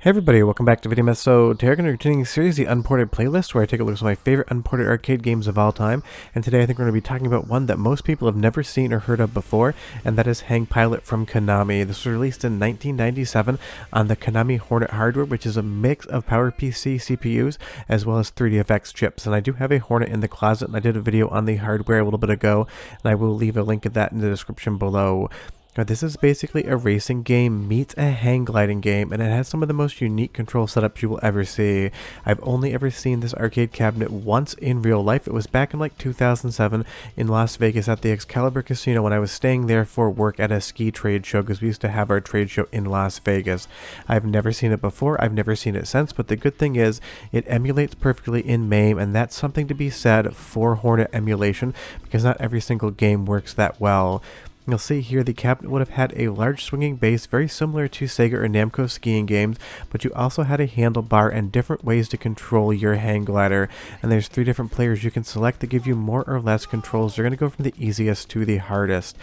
Hey everybody, welcome back to Video Mess. So today we're going to continue the series, the Unported Playlist, where I take a look at my favorite unported arcade games of all time. And today I think we're going to be talking about one that most people have never seen or heard of before, and that is Hang Pilot from Konami. This was released in 1997 on the Konami Hornet hardware, which is a mix of PowerPC CPUs as well as 3DFX chips. And I do have a Hornet in the closet, and I did a video on the hardware a little bit ago, and I will leave a link of that in the description below. This is basically a racing game meets a hang gliding game, and it has some of the most unique control setups you will ever see. I've only ever seen this arcade cabinet once in real life. It was back in like 2007 in Las Vegas at the Excalibur Casino when I was staying there for work at a ski trade show, because we used to have our trade show in Las Vegas. I've never seen it before, I've never seen it since, but the good thing is it emulates perfectly in MAME, and that's something to be said for Hornet emulation, because not every single game works that well. You'll see here the cabinet would have had a large swinging base, very similar to Sega or Namco skiing games, but you also had a handlebar and different ways to control your hang glider. And there's 3 different players you can select to give you more or less controls. You're going to go from the easiest to the hardest.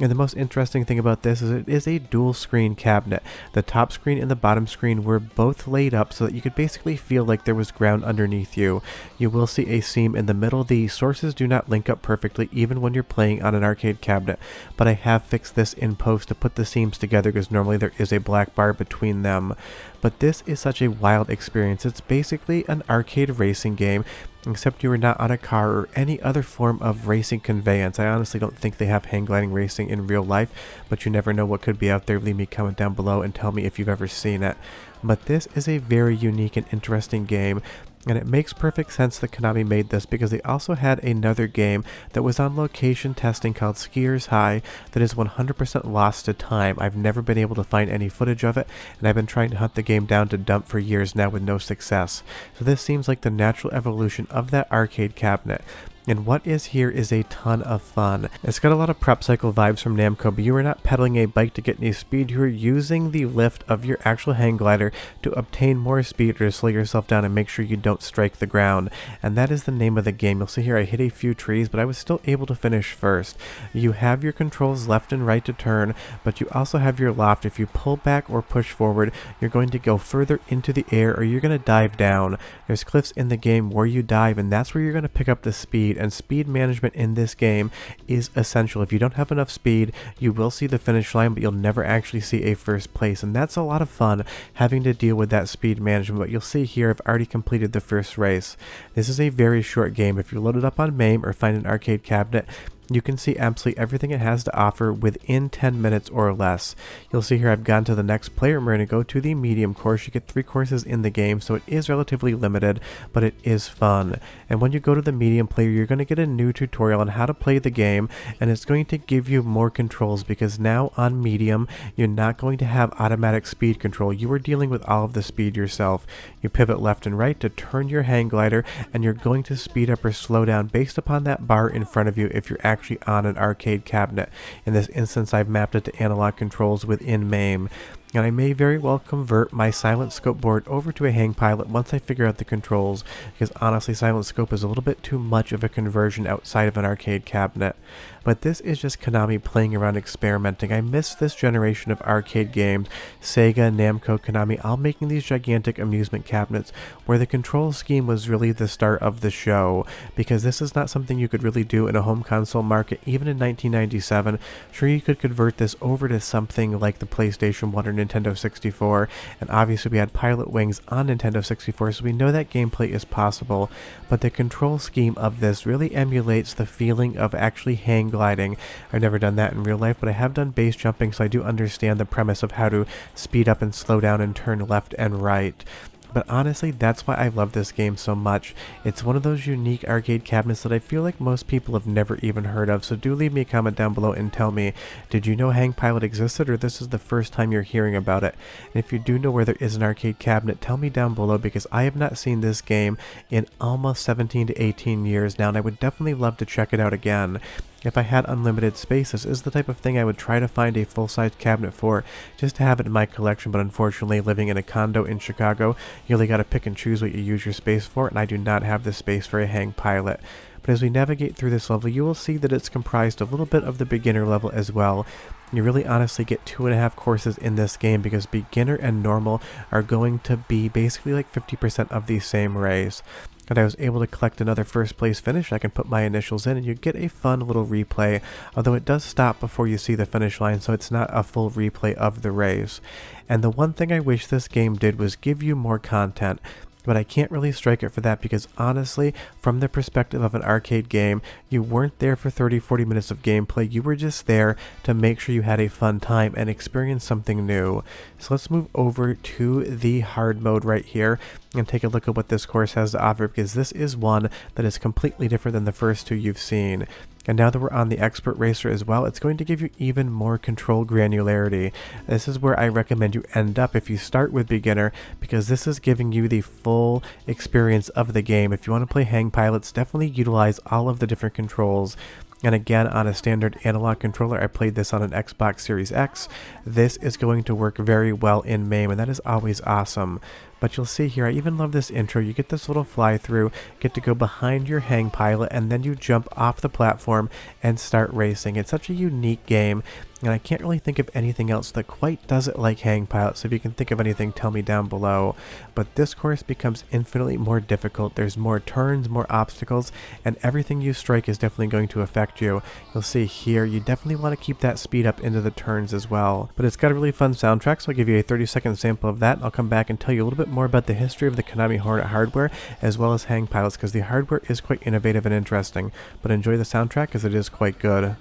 And the most interesting thing about this is it is a dual screen cabinet. The top screen and the bottom screen were both laid up so that you could basically feel like there was ground underneath you. You will see a seam in the middle. The sources do not link up perfectly even when you're playing on an arcade cabinet, but I have fixed this in post to put the seams together because normally there is a black bar between them. But this is such a wild experience. It's basically an arcade racing game, except you are not on a car or any other form of racing conveyance. I honestly don't think they have hang gliding racing in real life, but you never know what could be out there. Leave me a comment down below and tell me if you've ever seen it. But this is a very unique and interesting game, and it makes perfect sense that Konami made this because they also had another game that was on location testing called Skiers High that is 100% lost to time. I've never been able to find any footage of it, and I've been trying to hunt the game down to dump for years now with no success. So this seems like the natural evolution of that arcade cabinet. And what is here is a ton of fun. It's got a lot of prep cycle vibes from Namco, but you are not pedaling a bike to get any speed. You are using the lift of your actual hang glider to obtain more speed or to slow yourself down and make sure you don't strike the ground. And that is the name of the game. You'll see here I hit a few trees, but I was still able to finish first. You have your controls left and right to turn, but you also have your loft. If you pull back or push forward, you're going to go further into the air or you're going to dive down. There's cliffs in the game where you dive, and that's where you're going to pick up the speed. And speed management in this game is essential. If you don't have enough speed, you will see the finish line, but you'll never actually see a first place, and that's a lot of fun having to deal with that speed management. But you'll see here I've already completed the first race. This is a very short game. If you load it up on MAME or find an arcade cabinet, you can see absolutely everything it has to offer within 10 minutes or less. You'll see here I've gone to the next player, and we're going to go to the medium course. You get 3 courses in the game, so it is relatively limited, but it is fun. And when you go to the medium player, you're going to get a new tutorial on how to play the game, and it's going to give you more controls because now on medium, you're not going to have automatic speed control. You are dealing with all of the speed yourself. You pivot left and right to turn your hang glider, and you're going to speed up or slow down based upon that bar in front of you if you're actually on an arcade cabinet. In this instance, I've mapped it to analog controls within MAME. And I may very well convert my Silent Scope board over to a Hang Pilot once I figure out the controls, because honestly Silent Scope is a little bit too much of a conversion outside of an arcade cabinet. But this is just Konami playing around, experimenting. I miss this generation of arcade games, Sega, Namco, Konami, all making these gigantic amusement cabinets where the control scheme was really the start of the show, because this is not something you could really do in a home console market even in 1997. Sure, you could convert this over to something like the PlayStation 1 or Nintendo 64, and obviously we had Pilot Wings on Nintendo 64, so we know that gameplay is possible, but the control scheme of this really emulates the feeling of actually hang gliding. I've never done that in real life, but I have done base jumping, so I do understand the premise of how to speed up and slow down and turn left and right. But honestly, that's why I love this game so much. It's one of those unique arcade cabinets that I feel like most people have never even heard of, so do leave me a comment down below and tell me, did you know Hang Pilot existed, or this is the first time you're hearing about it? And if you do know where there is an arcade cabinet, tell me down below, because I have not seen this game in almost 17 to 18 years now, and I would definitely love to check it out again. If I had unlimited space, this is the type of thing I would try to find a full-size cabinet for, just to have it in my collection, but unfortunately living in a condo in Chicago, you really gotta pick and choose what you use your space for, and I do not have the space for a Hang Pilot. But as we navigate through this level, you will see that it's comprised a little bit of the beginner level as well. You really honestly get 2.5 courses in this game because beginner and normal are going to be basically like 50% of the same race. And I was able to collect another first place finish. I can put my initials in and you get a fun little replay, although it does stop before you see the finish line, so it's not a full replay of the race. And the one thing I wish this game did was give you more content. But I can't really strike it for that because honestly, from the perspective of an arcade game, you weren't there for 30-40 minutes of gameplay. You were just there to make sure you had a fun time and experience something new. So let's move over to the hard mode right here and take a look at what this course has to offer, because this is one that is completely different than the first two you've seen. And now that we're on the expert racer as well, it's going to give you even more control granularity. This is where I recommend you end up if you start with beginner, because this is giving you the full experience of the game. If you want to play hang pilots, definitely utilize all of the different controls. And again, on a standard analog controller, I played this on an Xbox Series X. This is going to work very well in MAME, and that is always awesome. But you'll see here, I even love this intro. You get this little fly through, get to go behind your hang pilot, and then you jump off the platform and start racing. It's such a unique game, and I can't really think of anything else that quite does it like hang pilot. So if you can think of anything, tell me down below. But this course becomes infinitely more difficult. There's more turns, more obstacles, and everything you strike is definitely going to affect you. You'll see here, you definitely want to keep that speed up into the turns as well. But it's got a really fun soundtrack, so I'll give you a 30-second sample of that. I'll come back and tell you a little bit more about the history of the Konami Hornet hardware as well as hang pilots, because the hardware is quite innovative and interesting. But enjoy the soundtrack as it is quite good.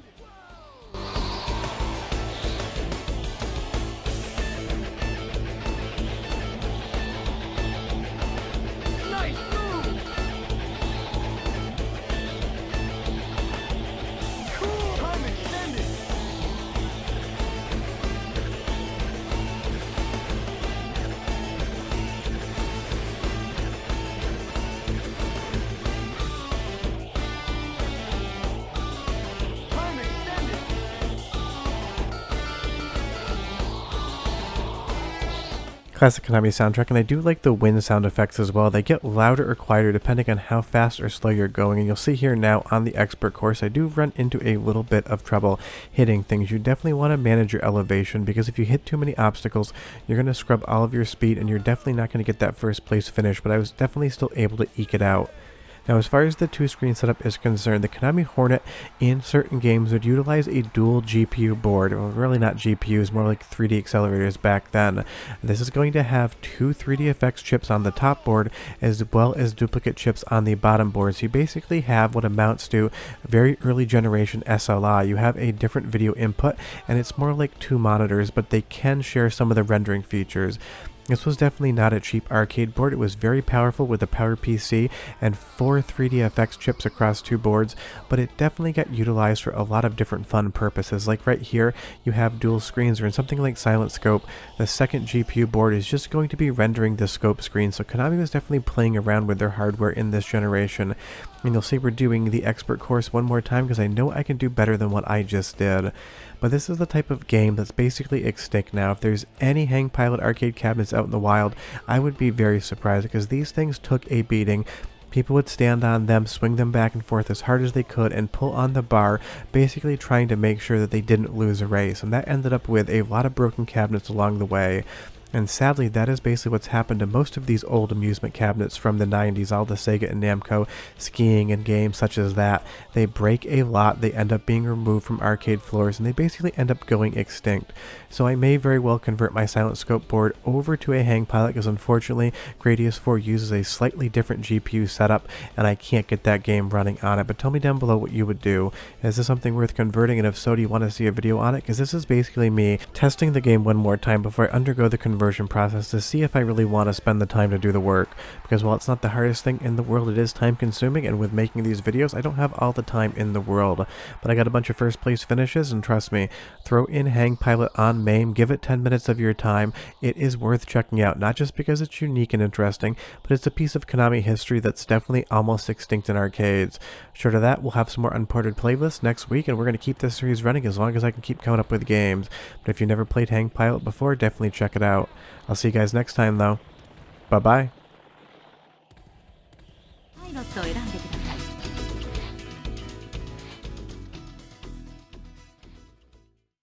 Classic Konami soundtrack, and I do like the wind sound effects as well. They get louder or quieter depending on how fast or slow you're going, and you'll see here now on the expert course I do run into a little bit of trouble hitting things. You definitely want to manage your elevation, because if you hit too many obstacles you're going to scrub all of your speed and you're definitely not going to get that first place finish, but I was definitely still able to eke it out. Now, as far as the two-screen setup is concerned, the Konami Hornet in certain games would utilize a dual GPU board. Well, really not GPUs, more like 3D accelerators back then. This is going to have two 3D effects chips on the top board as well as duplicate chips on the bottom board. So you basically have what amounts to very early generation SLI. You have a different video input, and it's more like two monitors, but they can share some of the rendering features. This was definitely not a cheap arcade board. It was very powerful with a PowerPC and 4 3DFX chips across 2 boards, but it definitely got utilized for a lot of different fun purposes. Like right here, you have dual screens, or in something like Silent Scope, the second GPU board is just going to be rendering the scope screen. So Konami was definitely playing around with their hardware in this generation. And you'll see we're doing the expert course one more time because I know I can do better than what I just did. But this is the type of game that's basically extinct now. If there's any hang pilot arcade cabinets out in the wild, I would be very surprised, because these things took a beating. People would stand on them, swing them back and forth as hard as they could, and pull on the bar, basically trying to make sure that they didn't lose a race. And that ended up with a lot of broken cabinets along the way. And sadly, that is basically what's happened to most of these old amusement cabinets from the 90s, all the Sega and Namco skiing and games such as that. They break a lot, they end up being removed from arcade floors, and they basically end up going extinct. So I may very well convert my Silent Scope board over to a hang pilot, because unfortunately Gradius 4 uses a slightly different GPU setup, and I can't get that game running on it. But tell me down below what you would do. Is this something worth converting, and if so, do you want to see a video on it? Because this is basically me testing the game one more time before I undergo the conversion process to see if I really want to spend the time to do the work, because while it's not the hardest thing in the world, it is time consuming, and with making these videos I don't have all the time in the world. But I got a bunch of first place finishes, and trust me, throw in hang pilot on MAME, give it 10 minutes of your time. It is worth checking out, not just because it's unique and interesting, but it's a piece of Konami history that's definitely almost extinct in arcades. Short of that, we'll have some more unported playlists next week, and we're going to keep this series running as long as I can keep coming up with games. But if you never played hang pilot before, definitely check it out. I'll see you guys next time though. Bye bye.